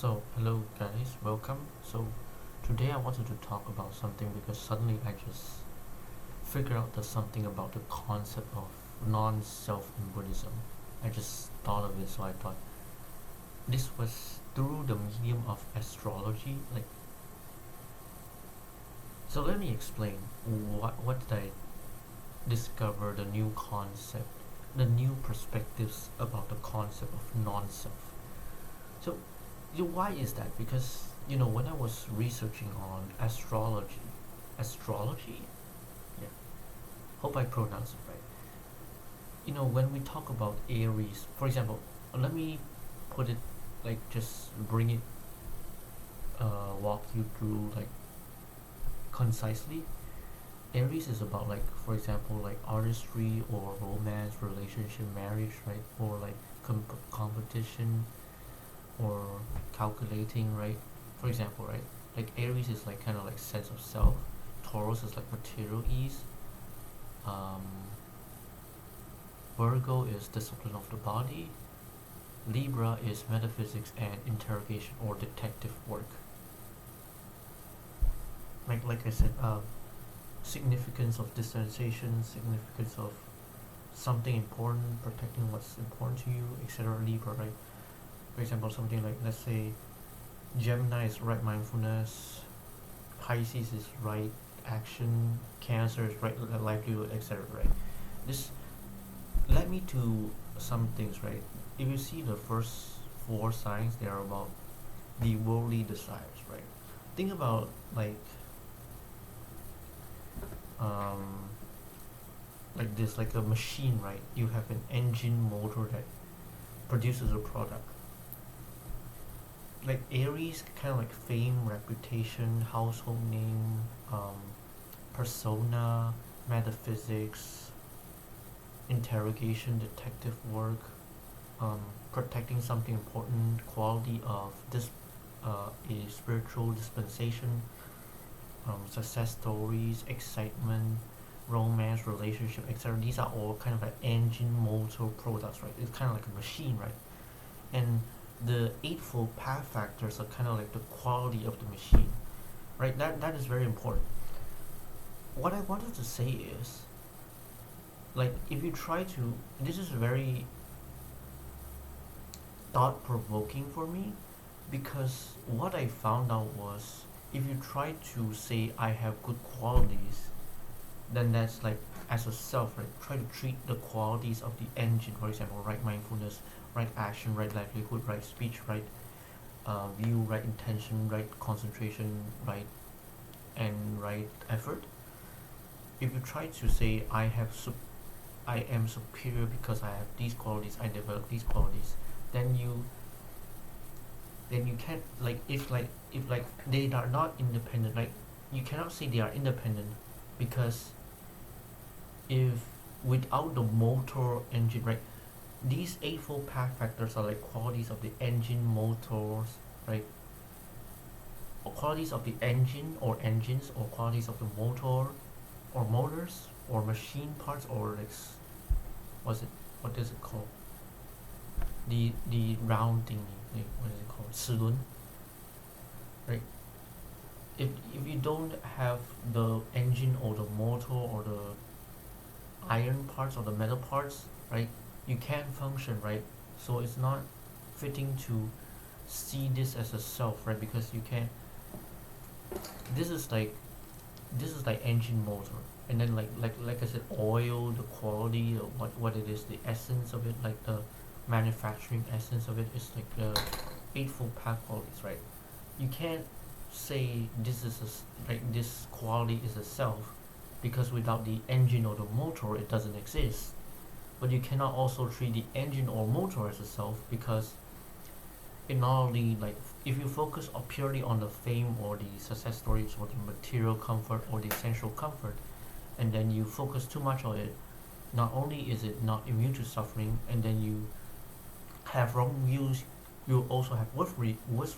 Hello guys, welcome. Today I wanted to talk about something because suddenly I just figured out there's something about the concept of non-self in Buddhism. I just thought of it, so I thought this was through the medium of astrology. Let me explain what did I discover the new concept, the new perspectives about the concept of non-self. So why is that? Because when I was researching on astrology, yeah, hope I pronounce it right. When we talk about Aries, for example, let me put it just bring it, walk you through concisely. Aries is about for example, artistry or romance, relationship, marriage, right? Or competition or calculating, right? For example, right? Aries is kind of sense of self. Taurus is material ease. Um, Virgo is discipline of the body. Libra is metaphysics and interrogation or detective work. Like I said, significance of distanciation, significance of something important, protecting what's important to you, etc. Libra, right? For example, something like, let's say, Gemini is right mindfulness, Pisces is right action, Cancer is right livelihood, etc. Right? This led me to some things, right? If you see the first four signs, they are about the worldly desires, right? Think about um, this, like a machine, right? You have an engine motor that produces a product. Aries, kind of fame, reputation, household name, persona, metaphysics, interrogation, detective work, protecting something important, quality of this, a spiritual dispensation, success stories, excitement, romance, relationship, etc. These are all kind of engine motor products, right? It's kind of like a machine, right? And the Eightfold Path factors are kind of the quality of the machine, right? That is very important. What I wanted to say is, if you try to, this is very thought provoking for me, because what I found out was, if you try to say I have good qualities, then that's as a self, right? Try to treat the qualities of the engine, for example, right mindfulness, right action, right livelihood, right speech, right view, right intention, right concentration, right and right effort. If you try to say I am superior because I have these qualities, I develop these qualities, then you can't, if they are not independent, you cannot say they are independent, because if without the motor engine, right, these eightfold path factors are qualities of the engine motors, right, or qualities of the engine or engines, or qualities of the motor or motors or machine parts, or what's it what is it called, the round thingy, what is it called, 齿轮, right? If you don't have the engine or the motor or the iron parts or the metal parts, right, you can't function, right? So it's not fitting to see this as a self, right? Because you can't, this is like engine motor, and then like I said, oil, the quality, what it is, the essence of it, the manufacturing essence of it is the eightfold path qualities, right? You can't say this is this quality is a self, because without the engine or the motor it doesn't exist. But you cannot also treat the engine or motor as a self, because it not only, if you focus purely on the fame or the success stories or the material comfort or the essential comfort, and then you focus too much on it, not only is it not immune to suffering, and then you have wrong views, you also have worse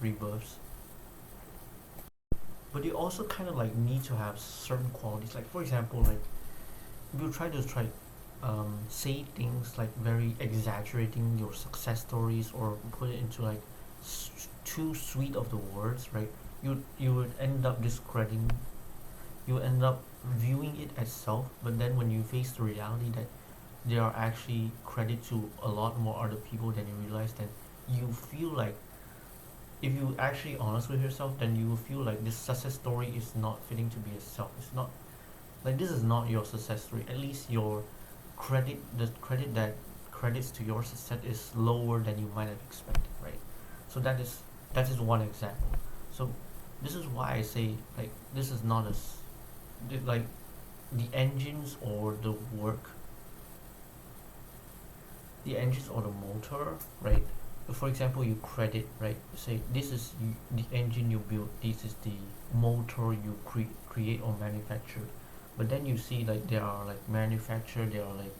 rebirths. But you also kind of need to have certain qualities, for example, if you try say things very exaggerating your success stories, or put it into too sweet of the words, right, you would end up discrediting, you end up viewing it as self, but then when you face the reality that they are actually credit to a lot more other people than you realize, then you feel like, if you actually honest with yourself, then you will feel like this success story is not fitting to be a self. It's not like, this is not your success story. At least your credit, the credit that credits to your success is lower than you might have expected, right? So that is one example. So this is why I say, like, this is not like the engines or the work, the engines or the motor, right? For example, you credit, right? Say this is the engine you build, this is the motor you create or manufacture. But then you see, like, there are like manufacturer, there are like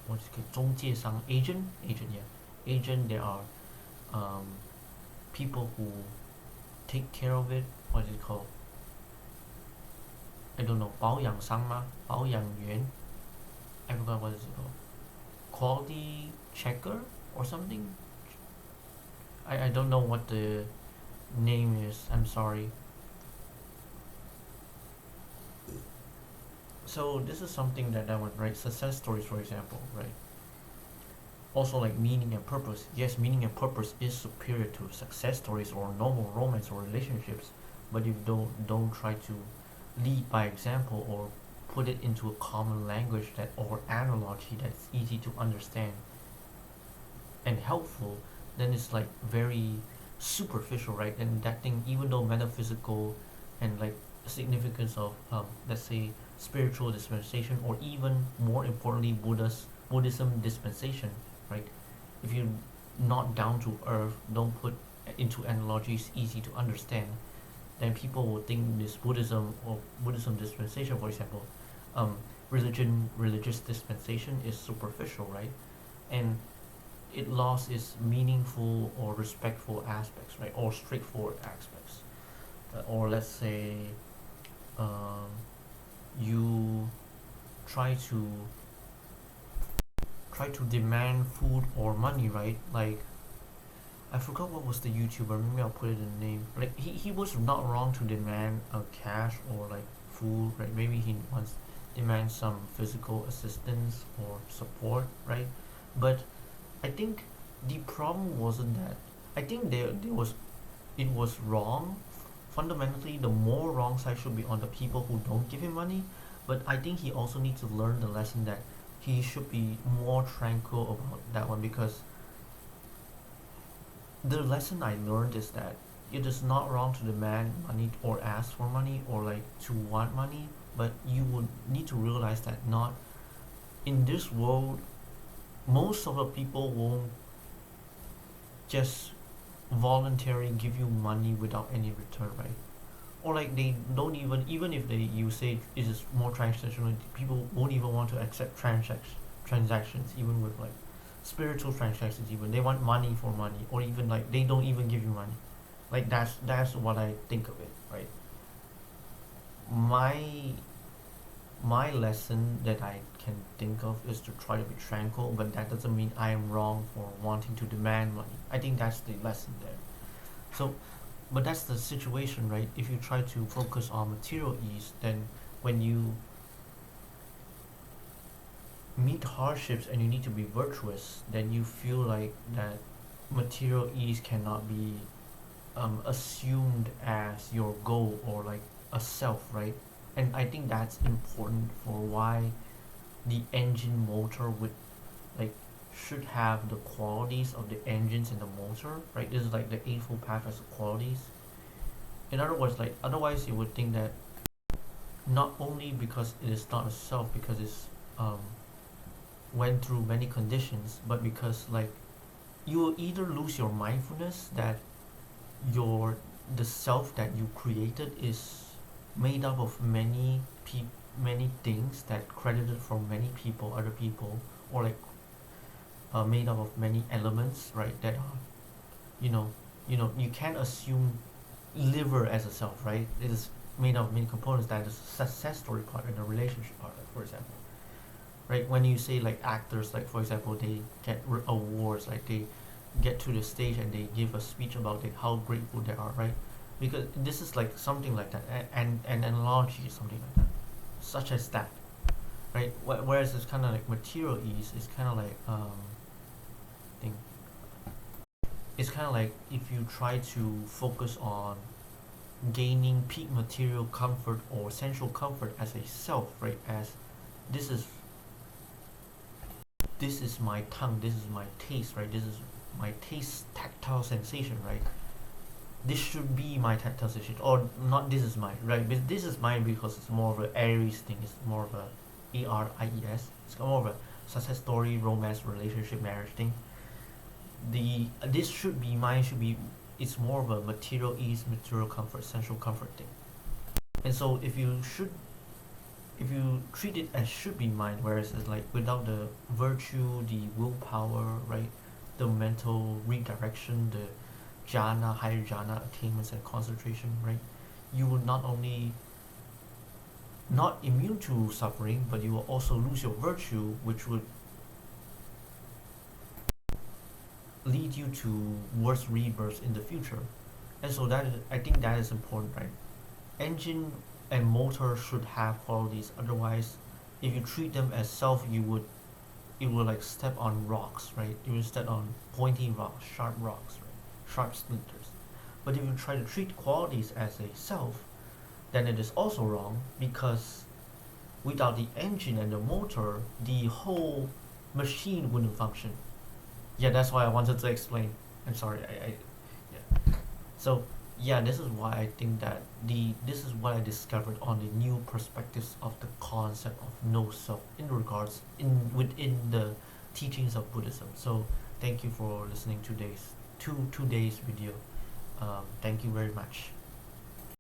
what's it called, 中介商, agent, yeah, agent. There are um, people who take care of it. What is it called? I don't know. 保养商吗？保养员? I forgot what is it called. Quality checker or something. I don't know what the name is. I'm sorry. So this is something that I would write success stories, for example, right? Also, like meaning and purpose. Yes, meaning and purpose is superior to success stories or normal romance or relationships, but if you don't try to lead by example or put it into a common language that or analogy that's easy to understand and helpful, then it's like very superficial, right? And that thing, even though metaphysical and like significance of let's say spiritual dispensation, or even more importantly Buddhism dispensation, right? If you're not down to earth, don't put into analogies easy to understand, then people will think this Buddhism or Buddhism dispensation, for example, religious dispensation is superficial, right? And it lost its meaningful or respectful aspects, right? Or straightforward aspects. Or let's say you try to demand food or money, right? Like, I forgot what was the YouTuber. Maybe I'll put it in the name. Like, he was not wrong to demand cash or like food, right? Maybe he wants demand some physical assistance or support, right? But I think the problem wasn't that. I think there was, it was wrong. Fundamentally, the more wrong side should be on the people who don't give him money. But I think he also needs to learn the lesson that he should be more tranquil about that one, because the lesson I learned is that it is not wrong to demand money or ask for money or like to want money, but you would need to realize that not in this world, most of the people won't just voluntarily give you money without any return, right? Or like they don't even if they you say it is more transactional, people won't even want to accept transactions, even with like spiritual transactions. Even they want money for money, or even like they don't even give you money. Like that's what I think of it, right? My lesson that I can think of is to try to be tranquil, but that doesn't mean I am wrong for wanting to demand money. I think that's the lesson there. So, but that's the situation, right? If you try to focus on material ease, then when you meet hardships and you need to be virtuous, then you feel like that material ease cannot be assumed as your goal or like a self, right? And I think that's important for why the engine motor would like should have the qualities of the engines in the motor, right? This is like the Eightfold Path as qualities. In other words, like otherwise you would think that not only because it is not a self, because it's went through many conditions, but because like you will either lose your mindfulness that your the self that you created is made up of many things that credited from many people, other people, or like made up of many elements, right? That are, you know, you can't assume liver as a self, right? It is made up of many components. That is a success story part and a relationship part, for example, right? When you say like actors, like for example, they get awards, like get to the stage and they give a speech about like how grateful they are, right? Because this is like something like that, and an analogy is something like that, such as that, right? Whereas it's kind of like material ease, it's kind of like thing. It's kind of like if you try to focus on gaining peak material comfort or sensual comfort as a self, right? As this is this is my tongue, this is my taste, right? This is my taste tactile sensation, right? This should be my tactile sensation, or not. This is mine, right? But this is mine because it's more of a Aries thing. It's more of a ARIES. It's more of a success story, romance, relationship, marriage thing. The this should be mine. Should be. It's more of a material ease, material comfort, sensual comfort thing. And so if you treat it as should be mine, whereas it's like without the virtue, the willpower, right, the mental redirection, the jhana, higher jhana attainments and concentration, right, you will not only not immune to suffering, but you will also lose your virtue, which would lead you to worse rebirths in the future. And so that is, I think that is important, right? Engine and motor should have qualities. Otherwise, if you treat them as self, you will like step on rocks, right? You will step on pointy rocks, sharp rocks, right? Sharp splinters. But if you try to treat qualities as a self, then it is also wrong, because without the engine and the motor, the whole machine wouldn't function. Yeah, that's why I wanted to explain. I'm sorry, yeah. So yeah, this is why I think that this is what I discovered on the new perspectives of the concept of no self in regards in within the teachings of Buddhism. So thank you for listening to today's video. Thank you very much.